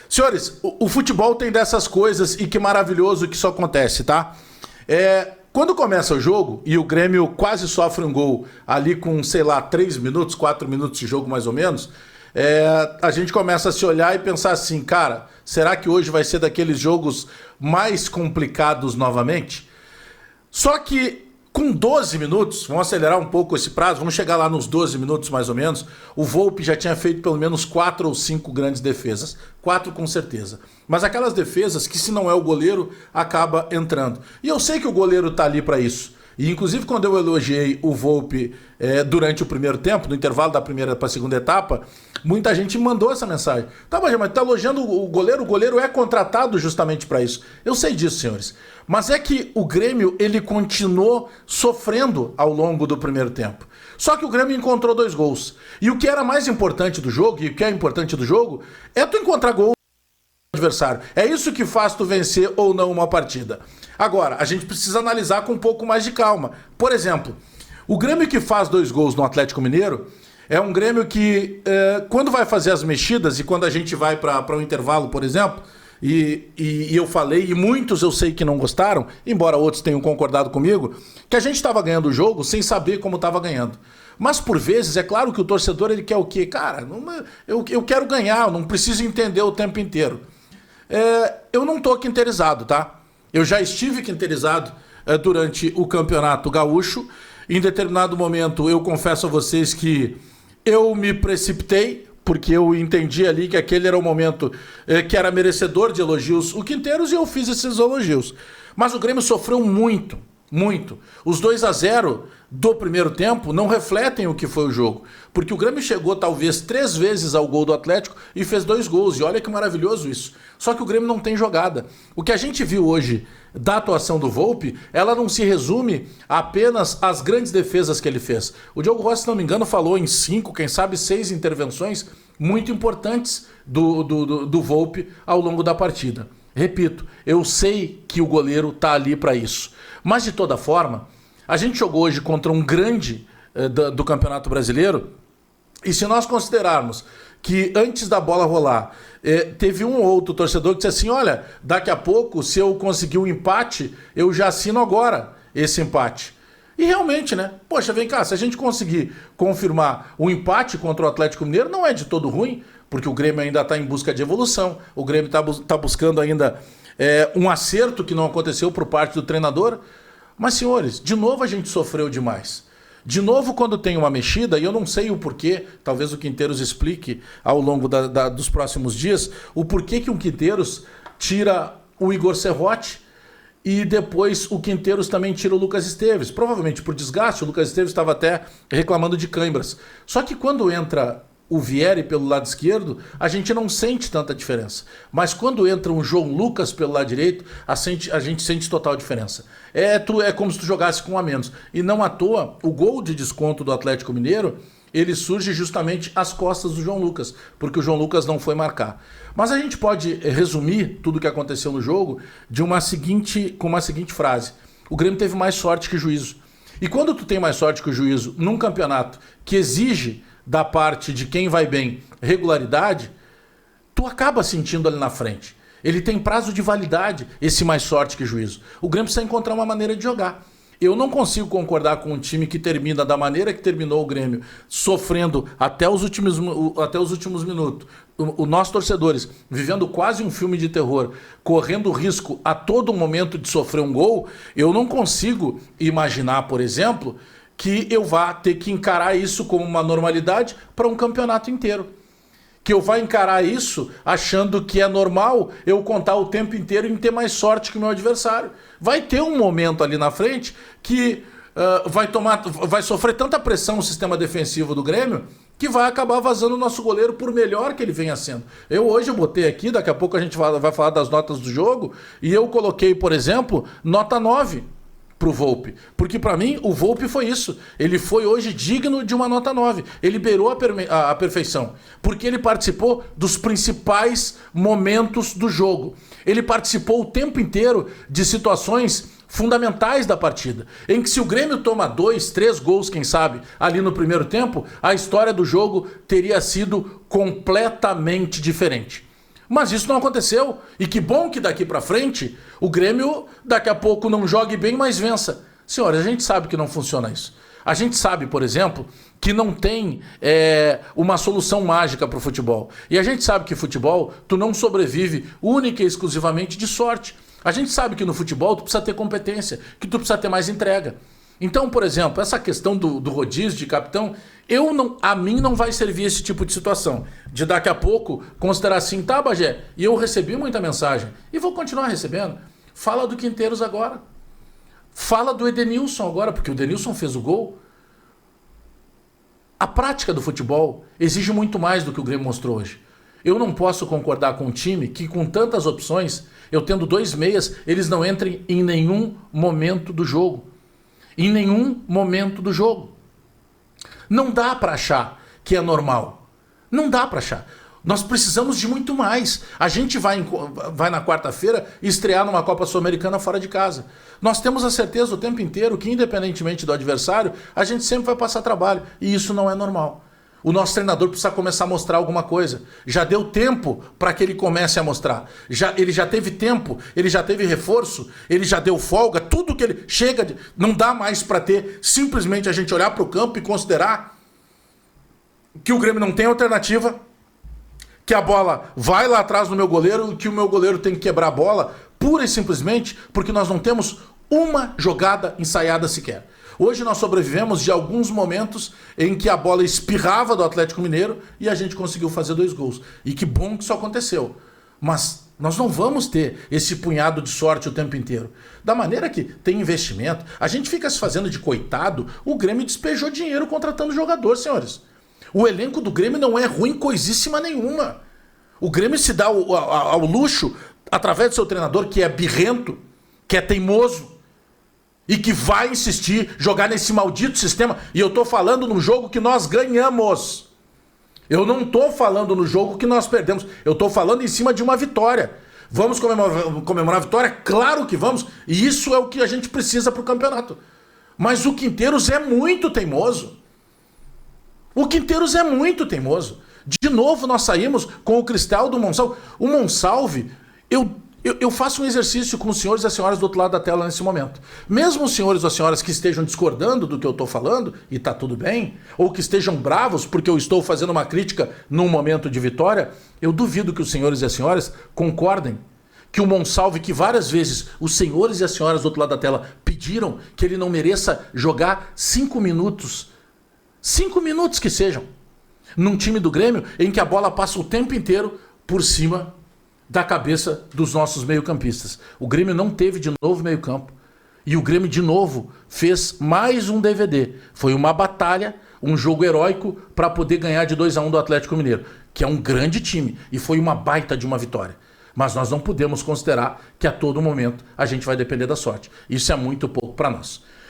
Senhores, o futebol tem dessas coisas e que maravilhoso que isso acontece, tá? Quando começa o jogo e o Grêmio quase sofre um gol ali com, sei lá, 3 minutos, 4 minutos de jogo mais ou menos, a gente começa a se olhar e pensar assim, cara, será que hoje vai ser daqueles jogos mais complicados novamente? Só que com 12 minutos, vamos acelerar um pouco esse prazo, vamos chegar lá nos 12 minutos mais ou menos, o Volpi já tinha feito pelo menos 4 ou 5 grandes defesas. 4 com certeza. Mas aquelas defesas que se não é o goleiro, acaba entrando. E eu sei que o goleiro tá ali para isso. E inclusive quando eu elogiei o Volpi durante o primeiro tempo, no intervalo da primeira para a segunda etapa, muita gente me mandou essa mensagem. Tá, mas tá elogiando o goleiro é contratado justamente para isso. Eu sei disso, senhores. Mas é que o Grêmio, ele continuou sofrendo ao longo do primeiro tempo. Só que o Grêmio encontrou 2 gols. E o que era mais importante do jogo, e o que é importante do jogo, é tu encontrar gol do adversário. É isso que faz tu vencer ou não uma partida. Agora, a gente precisa analisar com um pouco mais de calma. Por exemplo, o Grêmio que faz 2 gols no Atlético Mineiro é um Grêmio que, quando vai fazer as mexidas e quando a gente vai para um intervalo, por exemplo, e eu falei, e muitos eu sei que não gostaram, embora outros tenham concordado comigo, que a gente estava ganhando o jogo sem saber como estava ganhando. Mas por vezes, é claro que o torcedor ele quer o quê? Cara, eu quero ganhar, eu não preciso entender o tempo inteiro. Eu não estou quinterizado, tá? Eu já estive quinterizado durante o Campeonato Gaúcho. Em determinado momento, eu confesso a vocês que eu me precipitei, porque eu entendi ali que aquele era o momento que era merecedor de elogios o Quinteiros e eu fiz esses elogios. Mas o Grêmio sofreu muito, muito. Os 2-0 do primeiro tempo não refletem o que foi o jogo, porque o Grêmio chegou talvez 3 vezes ao gol do Atlético e fez 2 gols, e olha que maravilhoso isso. Só que o Grêmio não tem jogada. O que a gente viu hoje da atuação do Volpi, ela não se resume apenas às grandes defesas que ele fez. O Diogo Rossi, se não me engano, falou em 5, quem sabe 6 intervenções muito importantes do Volpi ao longo da partida. Repito, eu sei que o goleiro tá ali para isso. Mas de toda forma, a gente jogou hoje contra um grande do Campeonato Brasileiro, e se nós considerarmos que antes da bola rolar, teve um ou outro torcedor que disse assim, olha, daqui a pouco, se eu conseguir um empate, eu já assino agora esse empate. E realmente, né? Poxa, vem cá, se a gente conseguir confirmar o empate contra o Atlético Mineiro, não é de todo ruim, porque o Grêmio ainda está em busca de evolução, o Grêmio está buscando ainda um acerto que não aconteceu por parte do treinador. Mas, senhores, de novo a gente sofreu demais. De novo, quando tem uma mexida, e eu não sei o porquê, talvez o Quinteiros explique ao longo dos próximos dias, o porquê que o Quinteiros tira o Igor Serrote e depois o Quinteiros também tira o Lucas Esteves. Provavelmente por desgaste, o Lucas Esteves estava até reclamando de câimbras. Só que quando entra o Vieri pelo lado esquerdo, a gente não sente tanta diferença. Mas quando entra um João Lucas pelo lado direito, a gente sente total diferença. É como se tu jogasse com um a menos. E não à toa, o gol de desconto do Atlético Mineiro, ele surge justamente às costas do João Lucas, porque o João Lucas não foi marcar. Mas a gente pode resumir tudo o que aconteceu no jogo com uma seguinte frase. O Grêmio teve mais sorte que juízo. E quando tu tem mais sorte que o juízo num campeonato que exige da parte de quem vai bem regularidade, tu acaba sentindo ali na frente. Ele tem prazo de validade, esse mais sorte que juízo. O Grêmio precisa encontrar uma maneira de jogar. Eu não consigo concordar com um time que termina da maneira que terminou o Grêmio, sofrendo até os últimos minutos. Nós, torcedores, vivendo quase um filme de terror, correndo risco a todo momento de sofrer um gol, eu não consigo imaginar, por exemplo, que eu vá ter que encarar isso como uma normalidade para um campeonato inteiro. Que eu vá encarar isso achando que é normal eu contar o tempo inteiro em ter mais sorte que o meu adversário. Vai ter um momento ali na frente que vai sofrer tanta pressão o sistema defensivo do Grêmio que vai acabar vazando o nosso goleiro por melhor que ele venha sendo. Hoje eu botei aqui, daqui a pouco a gente vai falar das notas do jogo, e eu coloquei, por exemplo, nota 9 pro Volpi, porque para mim o Volpi foi isso, ele foi hoje digno de uma nota 9, ele beirou a perfeição, porque ele participou dos principais momentos do jogo, ele participou o tempo inteiro de situações fundamentais da partida, em que se o Grêmio toma 2, 3 gols, quem sabe, ali no primeiro tempo, a história do jogo teria sido completamente diferente. Mas isso não aconteceu, e que bom que daqui pra frente o Grêmio daqui a pouco não jogue bem, mas vença. Senhores, a gente sabe que não funciona isso. A gente sabe, por exemplo, que não tem uma solução mágica para o futebol. E a gente sabe que futebol, tu não sobrevive única e exclusivamente de sorte. A gente sabe que no futebol tu precisa ter competência, que tu precisa ter mais entrega. Então, por exemplo, essa questão do rodízio de capitão, a mim não vai servir esse tipo de situação. De daqui a pouco considerar assim, tá, Bagé, e eu recebi muita mensagem, e vou continuar recebendo. Fala do Quinteiros agora. Fala do Edenilson agora, porque o Edenilson fez o gol. A prática do futebol exige muito mais do que o Grêmio mostrou hoje. Eu não posso concordar com um time que, com tantas opções, eu tendo 2 meias, eles não entrem em nenhum momento do jogo. Em nenhum momento do jogo. Não dá para achar que é normal. Não dá para achar. Nós precisamos de muito mais. A gente vai na quarta-feira estrear numa Copa Sul-Americana fora de casa. Nós temos a certeza o tempo inteiro que, independentemente do adversário, a gente sempre vai passar trabalho. E isso não é normal. O nosso treinador precisa começar a mostrar alguma coisa. Já deu tempo para que ele comece a mostrar. Ele já teve tempo, ele já teve reforço, ele já deu folga, tudo que ele chega. Não dá mais para ter simplesmente a gente olhar para o campo e considerar que o Grêmio não tem alternativa, que a bola vai lá atrás do meu goleiro e que o meu goleiro tem que quebrar a bola pura e simplesmente porque nós não temos uma jogada ensaiada sequer. Hoje nós sobrevivemos de alguns momentos em que a bola espirrava do Atlético Mineiro e a gente conseguiu fazer 2 gols. E que bom que isso aconteceu. Mas nós não vamos ter esse punhado de sorte o tempo inteiro. Da maneira que tem investimento, a gente fica se fazendo de coitado, o Grêmio despejou dinheiro contratando jogador, senhores. O elenco do Grêmio não é ruim coisíssima nenhuma. O Grêmio se dá ao luxo, através do seu treinador, que é birrento, que é teimoso, e que vai insistir, jogar nesse maldito sistema. E eu tô falando no jogo que nós ganhamos. Eu não tô falando no jogo que nós perdemos. Eu tô falando em cima de uma vitória. Vamos comemorar a vitória? Claro que vamos. E isso é o que a gente precisa pro campeonato. Mas o Quinteiros é muito teimoso. O Quinteiros é muito teimoso. De novo nós saímos com o Cristal do Monsalve. O Monsalve, eu faço um exercício com os senhores e as senhoras do outro lado da tela nesse momento. Mesmo os senhores ou as senhoras que estejam discordando do que eu estou falando, e tá tudo bem, ou que estejam bravos porque eu estou fazendo uma crítica num momento de vitória, eu duvido que os senhores e as senhoras concordem que o Monsalve, que várias vezes os senhores e as senhoras do outro lado da tela pediram que ele não mereça jogar 5 minutos, 5 minutos que sejam, num time do Grêmio em que a bola passa o tempo inteiro por cima da cabeça dos nossos meio-campistas. O Grêmio não teve de novo meio-campo. E o Grêmio de novo fez mais um DVD. Foi uma batalha, um jogo heróico para poder ganhar de 2-1 do Atlético Mineiro, que é um grande time e foi uma baita de uma vitória. Mas nós não podemos considerar que a todo momento a gente vai depender da sorte. Isso é muito pouco para nós.